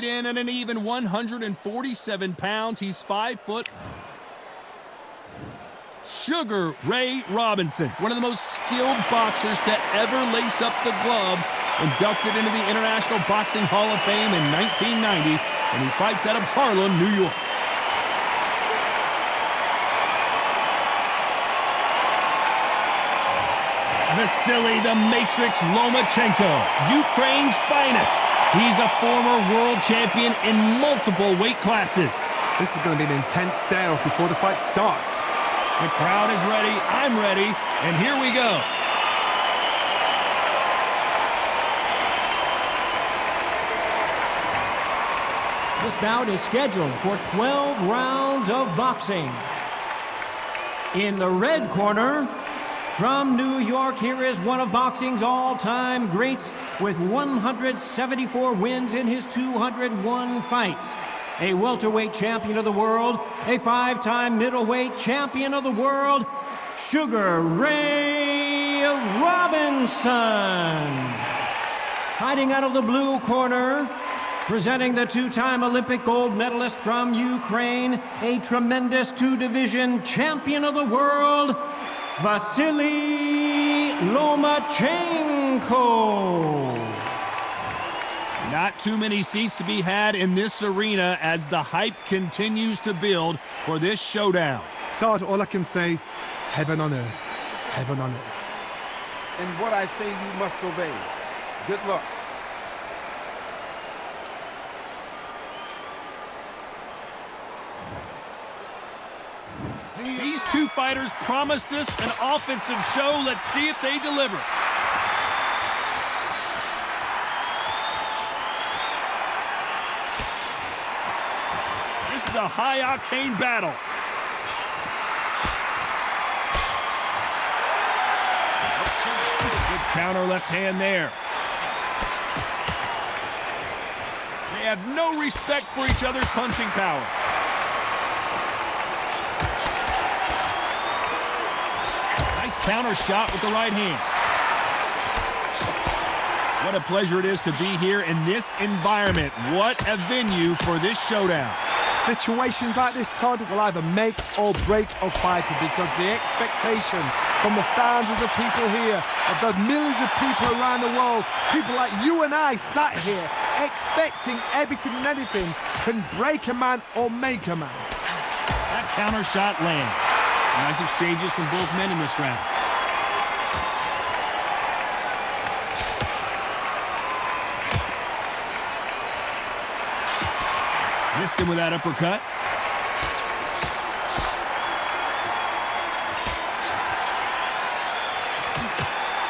it in at an even 147 pounds. He's 5 foot. Sugar Ray Robinson, one of the most skilled boxers to ever lace up the gloves, inducted into the International Boxing Hall of Fame in 1990, and he fights out of Harlem, New York. Vasyl the Matrix Lomachenko, Ukraine's finest. He's a former world champion in multiple weight classes. This is going to be an intense stare-off before the fight starts. The crowd is ready, I'm ready, and here we go. This bout is scheduled for 12 rounds of boxing. In the red corner, from New York, here is one of boxing's all-time greats with 174 wins in his 201 fights. A welterweight champion of the world, a 5-time middleweight champion of the world, Sugar Ray Robinson. Hiding out of the blue corner, presenting the 2-time Olympic gold medalist from Ukraine, a tremendous 2-division champion of the world, Vasyl Lomachenko. Not too many seats to be had in this arena as the hype continues to build for this showdown. Todd, all I can say, heaven on earth, heaven on earth. And what I say you must obey. Good luck. These two fighters promised us an offensive show. Let's see if they deliver. This is a high-octane battle. Good counter left hand there. They have no respect for each other's punching power. Nice counter shot with the right hand. What a pleasure it is to be here in this environment. What a venue for this showdown. Situations like this, Todd, will either make or break a fighter because the expectation from the thousands of people here, of the millions of people around the world, people like you and I sat here expecting everything and anything, can break a man or make a man. That counter shot lands. Nice exchanges from both men in this round. Missed him with that uppercut.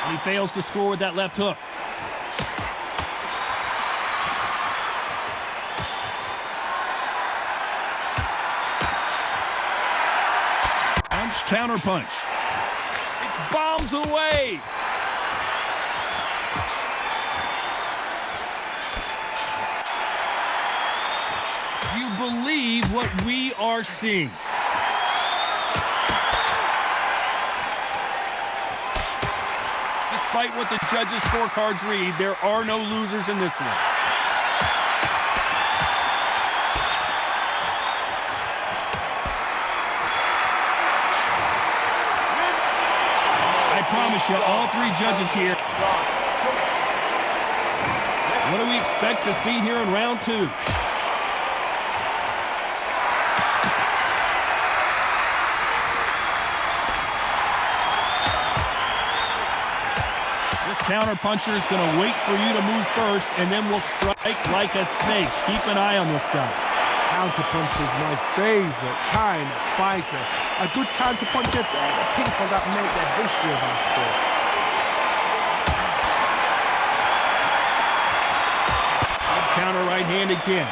And he fails to score with that left hook. Punch, counter punch. It's bombs away. You believe what we are seeing. Despite what the judges' scorecards read, there are no losers in this one. I promise you, all three judges here. What do we expect to see here in round two? Counter puncher is going to wait for you to move first, and then will strike like a snake. Keep an eye on this guy. Counter puncher is my favorite kind of fighter. A good counter puncher, they're the people that make the history of our sport. Counter right hand again.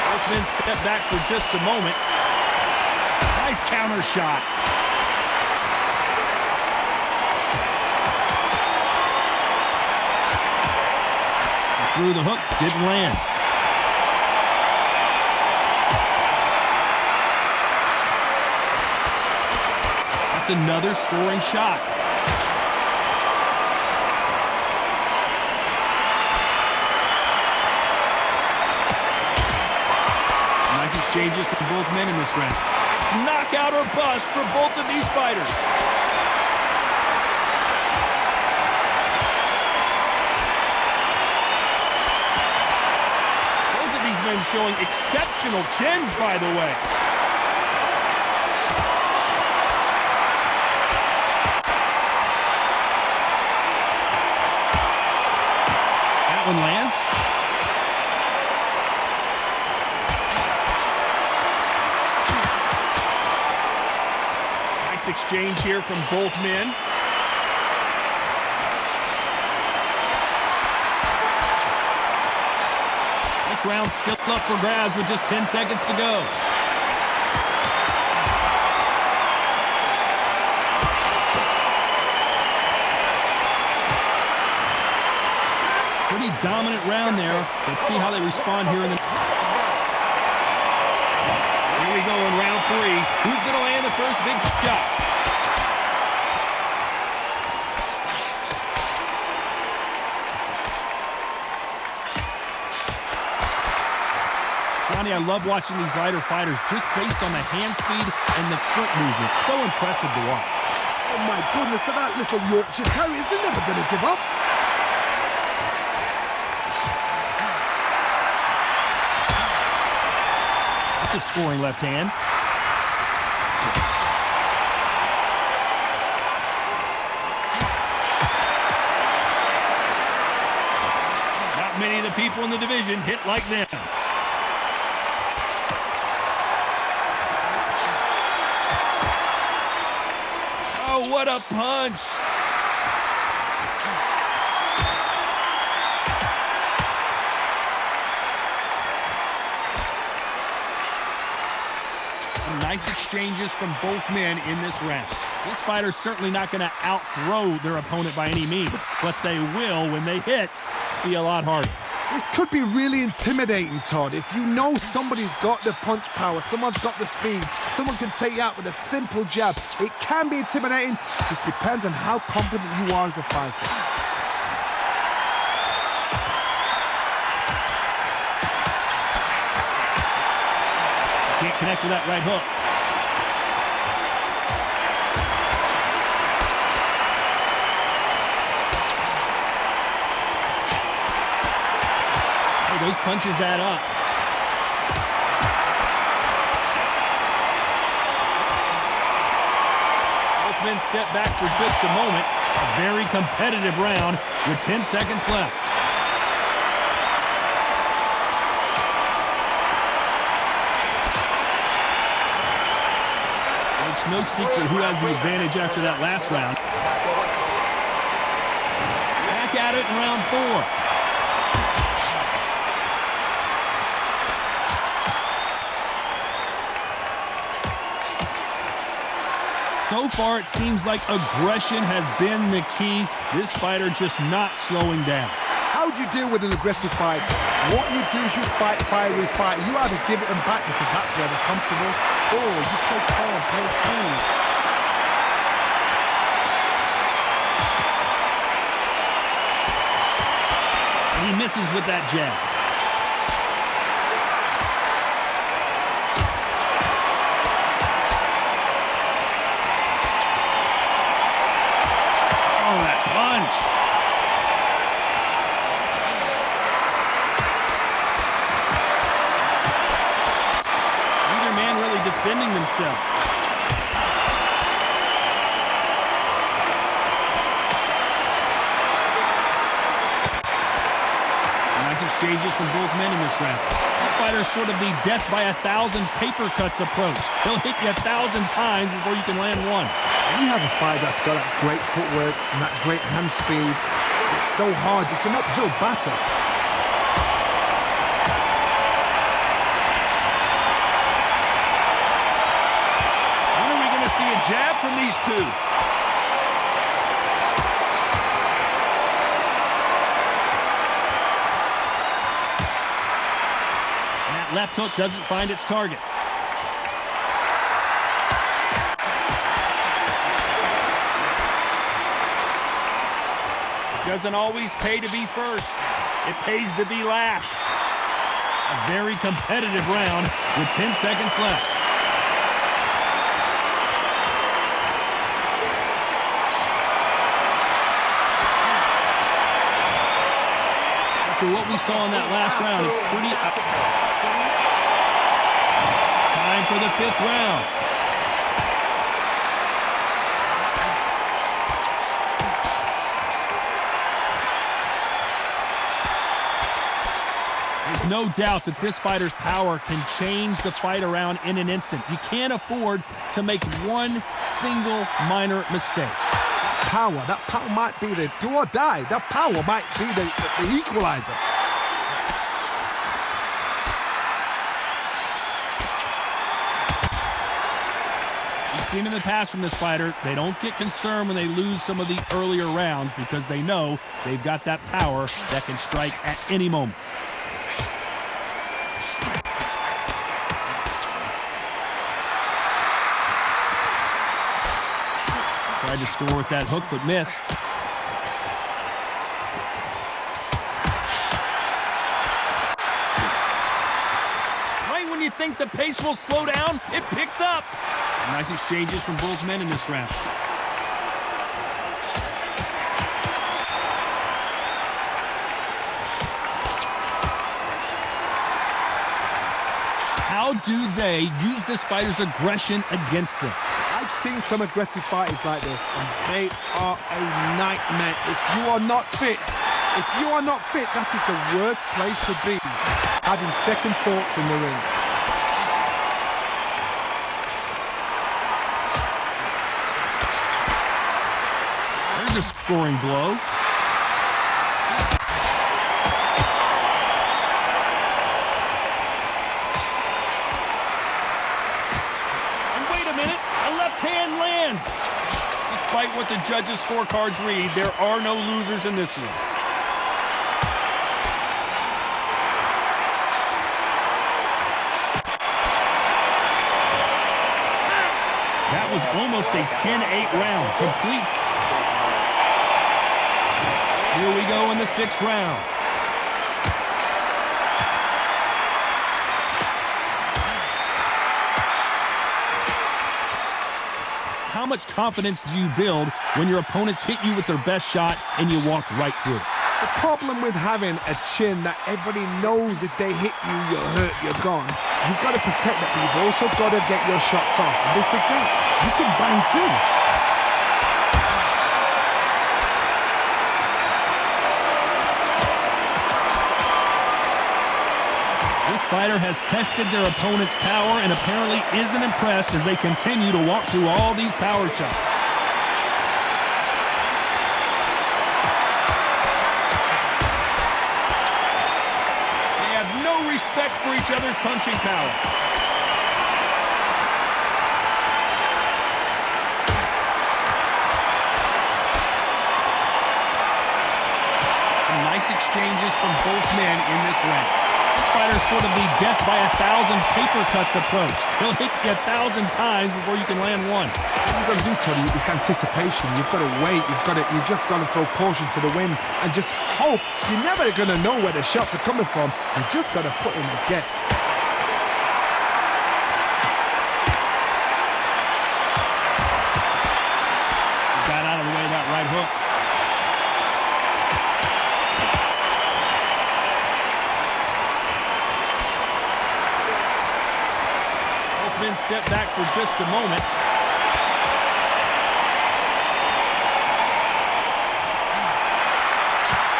Both men step back for just a moment. Nice counter shot. Through the hook, didn't land. That's another scoring shot. exchanges from both men in this round. It's knockout or bust for both of these fighters. Both of these men showing exceptional chins, by the way. That one lands. Exchange here from both men. This round's still up for grabs with just 10 seconds to go. Pretty dominant round there. Let's see how they respond here in the... Here we go in round 3. Who's going to land the first big shot? Johnny, I love watching these lighter fighters just based on the hand speed and the foot movement. So impressive to watch. Oh my goodness, that little Yorkshire Terriers, they're never going to give up. That's a scoring left hand. Not many of the people in the division hit like them. Oh, what a punch! Some nice exchanges from both men in this round. This fighter's certainly not going to out-throw their opponent by any means, but they will, when they hit, be a lot harder. This could be really intimidating, Todd. If you know somebody's got the punch power, someone's got the speed, someone can take you out with a simple jab. It can be intimidating. It just depends on how confident you are as a fighter. Can't connect with that right hook. Those punches add up. Both men step back for just a moment. A very competitive round with 10 seconds left. It's no secret who has the advantage after that last round. Back at it in round 4. So far, it seems like aggression has been the key. This fighter just not slowing down. How do you deal with an aggressive fight? What you do is you fight, fiery fight. You either give it them back because that's where they're comfortable, or you play calm, play cool. He misses with that jab. Punch. Neither man really defending themselves. Nice exchanges from both men in this round. This fighter is sort of the death by 1,000 paper cuts approach. He'll hit you 1,000 times before you can land one. You have a fighter that's got that great footwork and that great hand speed. It's so hard. It's an uphill battle. When are we going to see a jab from these two? And that left hook doesn't find its target. Doesn't always pay to be first. It pays to be last. A very competitive round with 10 seconds left. After what we saw in that last round, it's pretty... Time for the 5th round. There's no doubt that this fighter's power can change the fight around in an instant. You can't afford to make one single minor mistake. That power might be the do or die. That power might be the equalizer. We've seen in the past from this fighter, they don't get concerned when they lose some of the earlier rounds because they know they've got that power that can strike at any moment. Tried to score with that hook, but missed. Right when you think the pace will slow down, it picks up. Nice exchanges from both men in this round. How do they use this fighter's aggression against them? I've seen some aggressive fighters like this, and they are a nightmare. If you are not fit, that is the worst place to be, having second thoughts in the ring. There's a scoring blow. Hand lands. Despite what the judges' scorecards read, there are no losers in this one. That was almost a 10-8 round, complete. Here we go in the 6th round. How much confidence do you build when your opponents hit you with their best shot and you walked right through it? The problem with having a chin that everybody knows if they hit you, you're hurt, you're gone. You've got to protect that, but you've also got to get your shots off. And they forget, you can bang too. This fighter has tested their opponent's power and apparently isn't impressed as they continue to walk through all these power shots. They have no respect for each other's punching power. Some nice exchanges from both men in this round. Fighters sort of the death by 1,000 paper cuts approach. He'll hit you 1,000 times before you can land one. What you've got to do, Tony, is anticipation. You've got to wait. You've just got to throw caution to the wind and just hope. You're never going to know where the shots are coming from. You've just got to put in a guess. Got out of the way of that right hook. Men step back for just a moment.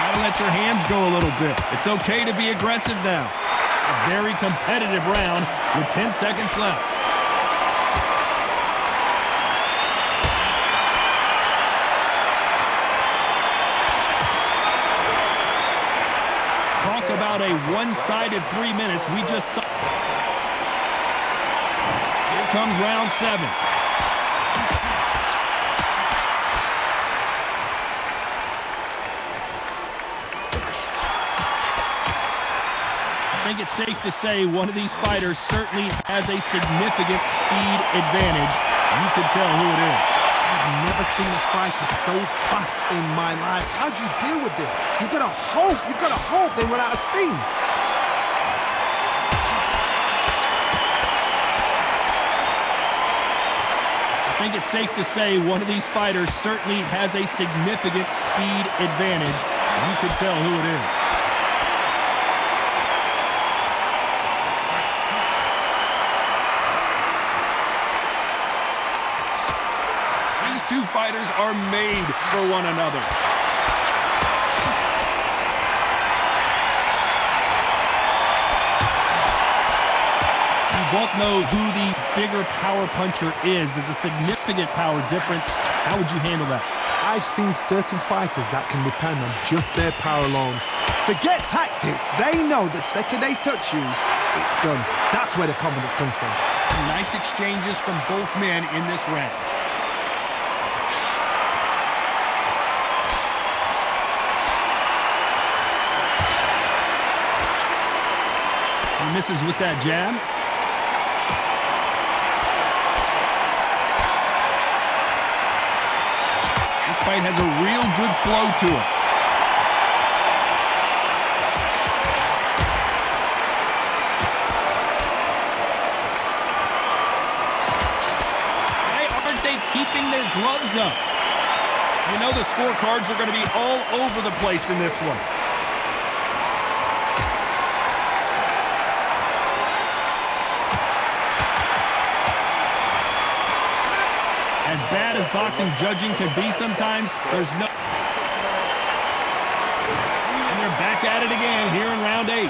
Gotta let your hands go a little bit. It's okay to be aggressive now. A very competitive round with 10 seconds left. Talk about a one-sided 3 minutes. We just saw. Comes round 7. I think it's safe to say one of these fighters certainly has a significant speed advantage. You can tell who it is. I've never seen a fighter so fast in my life. How do you deal with this? You've got to hope they run out of steam. think it's safe to say one of these fighters certainly has a significant speed advantage. You can tell who it is. These two fighters are made for one another. Both know who the bigger power puncher is. There's a significant power difference. How would you handle that? I've seen certain fighters that can depend on just their power alone. Forget tactics. They know the second they touch you, it's done. That's where the confidence comes from. Nice exchanges from both men in this round. He misses with that jab. Fight has a real good flow to it. Why aren't they keeping their gloves up? You know the scorecards are going to be all over the place in this one. As bad as boxing judging can be sometimes, there's no... And they're back at it again here in round 8.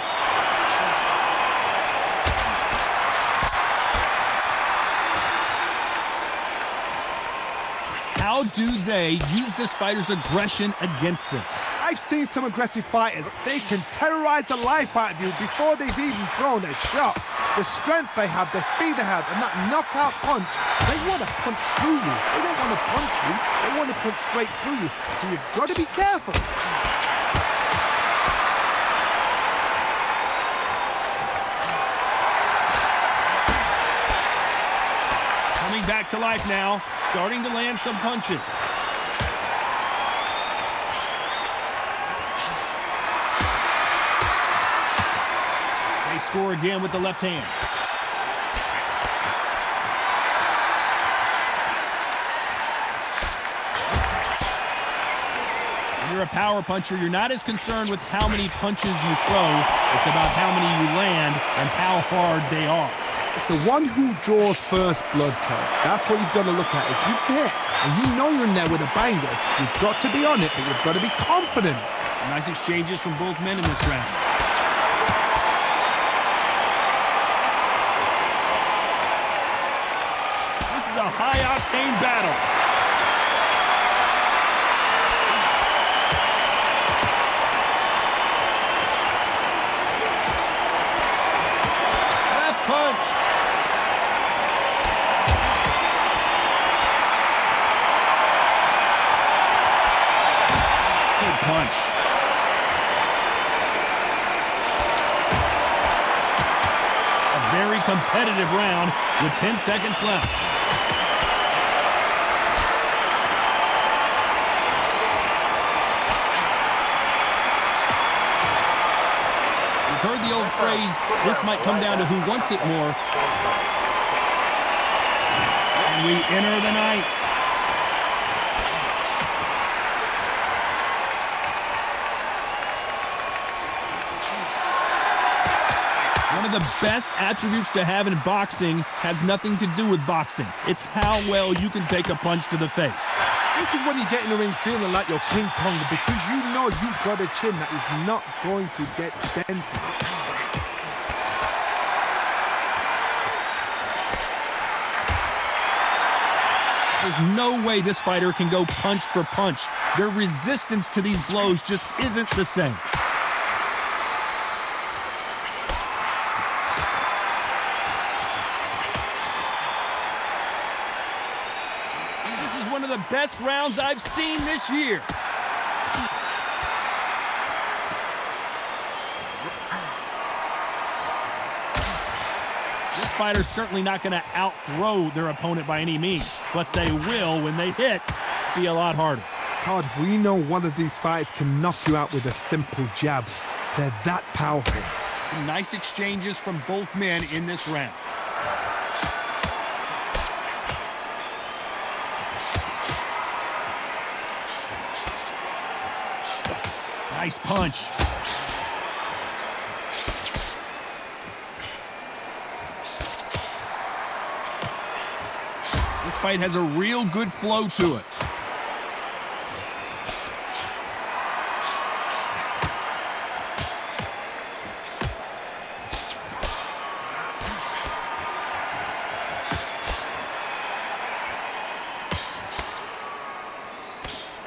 How do they use this fighter's aggression against them? I've seen some aggressive fighters. They can terrorize the life out of you before they've even thrown a shot. The strength they have, the speed they have, and that knockout punch, they want to punch through you. They don't want to punch you. They want to punch straight through you. So you've got to be careful. Coming back to life now, starting to land some punches. Score again with the left hand. When you're a power puncher, you're not as concerned with how many punches you throw. It's about how many you land and how hard they are. It's the one who draws first blood, Todd. That's what you've got to look at. If you hit and you know you're in there with a banger, you've got to be on it, but you've got to be confident. Nice exchanges from both men in this round. A high-octane battle. Left punch. Good punch. A very competitive round with 10 seconds left. Heard the old phrase, this might come down to who wants it more. And we enter the night. One of the best attributes to have in boxing has nothing to do with boxing. It's how well you can take a punch to the face. This is when you get in the ring feeling like you're King Kong because you know you've got a chin that is not going to get dented. There's no way this fighter can go punch for punch. Their resistance to these blows just isn't the same. One of the best rounds I've seen this year. This fighter's certainly not going to out-throw their opponent by any means, but they will, when they hit, be a lot harder. Todd, we know one of these fighters can knock you out with a simple jab. They're that powerful. Some nice exchanges from both men in this round. Nice punch. This fight has a real good flow to it.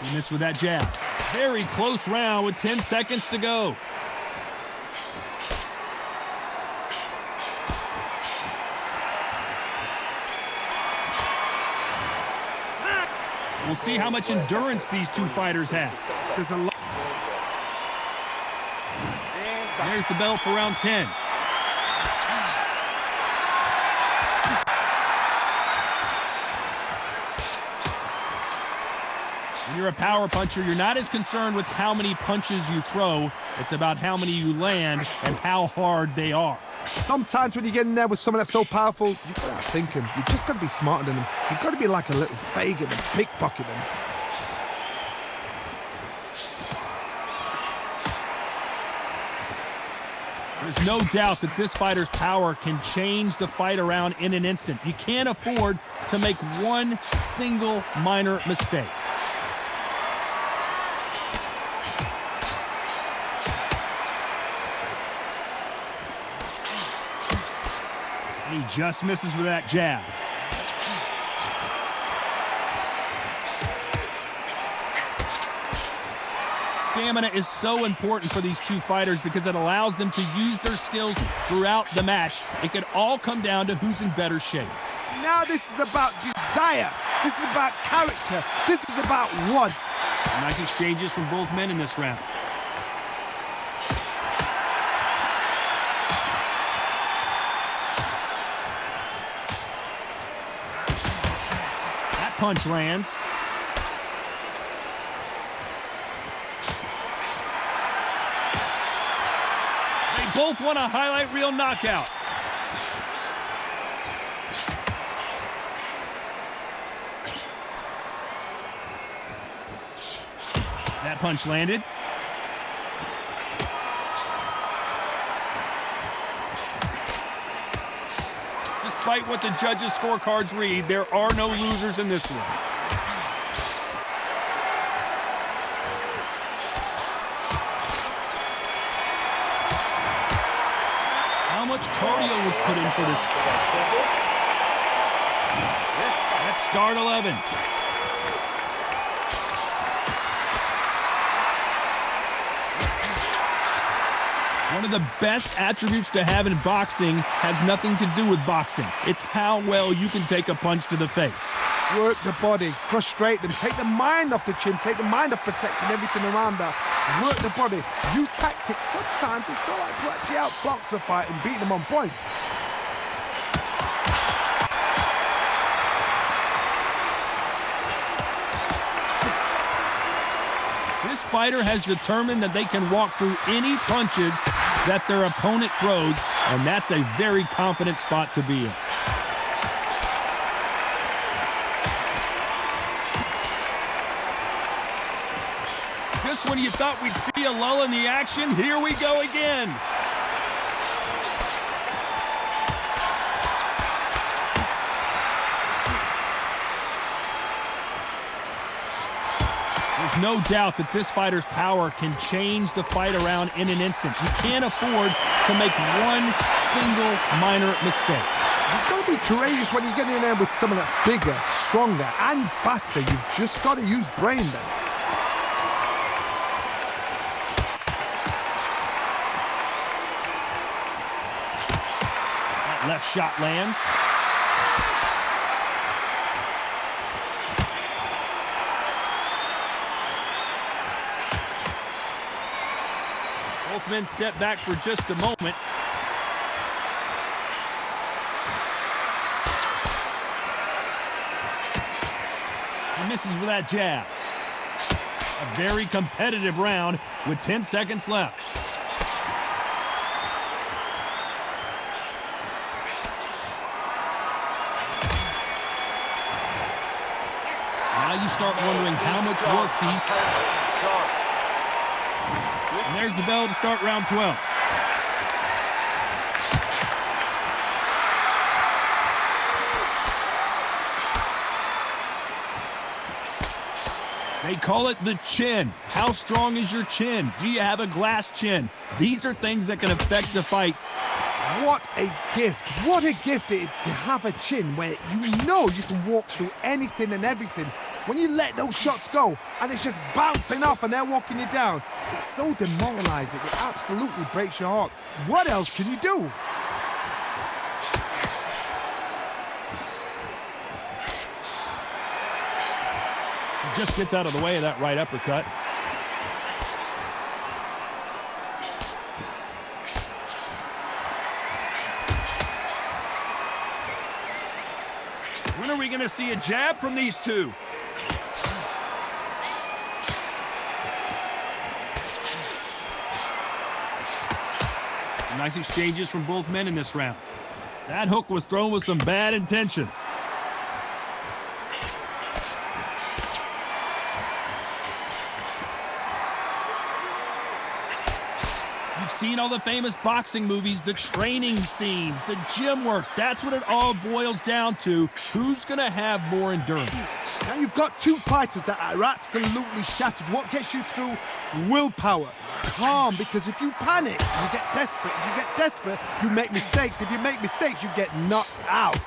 He missed with that jab. Very close round with 10 seconds to go. We'll see how much endurance these two fighters have. There's a lot. There's the bell for round 10. When you're a power puncher, you're not as concerned with how many punches you throw. It's about how many you land and how hard they are. Sometimes when you get in there with someone that's so powerful, you've got to think him. You just got to be smarter than him. You've got to be like a little Fagin and pickpocket him. There's no doubt that this fighter's power can change the fight around in an instant. You can't afford to make one single minor mistake. He just misses with that jab. Stamina is so important for these two fighters because it allows them to use their skills throughout the match. It could all come down to who's in better shape. Now this is about desire. This is about character. This is about want. Nice exchanges from both men in this round. That punch lands. Both want a highlight reel knockout. That punch landed. Despite what the judges' scorecards read, there are no losers in this one. How much cardio was put in for this? Let's start 11. One of the best attributes to have in boxing has nothing to do with boxing. It's how well you can take a punch to the face. Work the body, frustrate them, take the mind off the chin, take the mind off protecting everything around her. Work the body, use tactics. Sometimes it's so like to actually outbox a fight and beat them on points. This fighter has determined that they can walk through any punches that their opponent throws, and that's a very confident spot to be in. Just when you thought we'd see a lull in the action, here we go again. There's no doubt that this fighter's power can change the fight around in an instant. You can't afford to make one single minor mistake. You've got to be courageous when you get in there with someone that's bigger, stronger, and faster. You've just got to use brain then. That left shot lands. Both men step back for just a moment. He misses with that jab. A very competitive round with 10 seconds left. Now you start wondering how much work these... And there's the bell to start round 12. They call it the chin. How strong is your chin? Do you have a glass chin? These are things that can affect the fight. What a gift. What a gift it is to have a chin where you know you can walk through anything and everything. When you let those shots go and it's just bouncing off and they're walking you down, it's so demoralizing. It absolutely breaks your heart. What else can you do? Just gets out of the way of that right uppercut. When are we going to see a jab from these two? Some nice exchanges from both men in this round. That hook was thrown with some bad intentions. You've seen all the famous boxing movies, the training scenes, the gym work. That's what it all boils down to. Who's going to have more endurance? Now you've got two fighters that are absolutely shattered. What gets you through? Willpower. Calm, because if you panic, you get desperate. If you get desperate, you make mistakes. If you make mistakes, you get knocked out.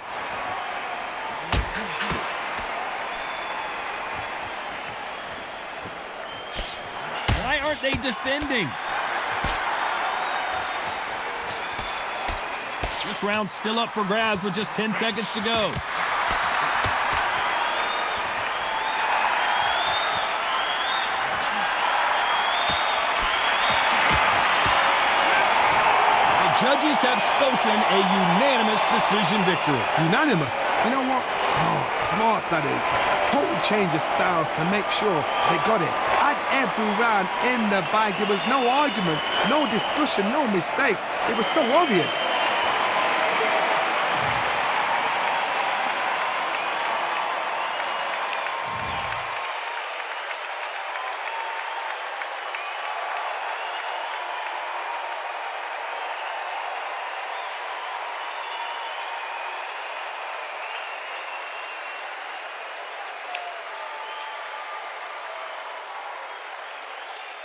Why aren't they defending? This round's still up for grabs with just 10 seconds to go. The judges have spoken a unanimous decision victory. Unanimous. You know what? Smart that is. A total change of styles to make sure they got it. At every round in the bag, there was no argument, no discussion, no mistake. It was so obvious.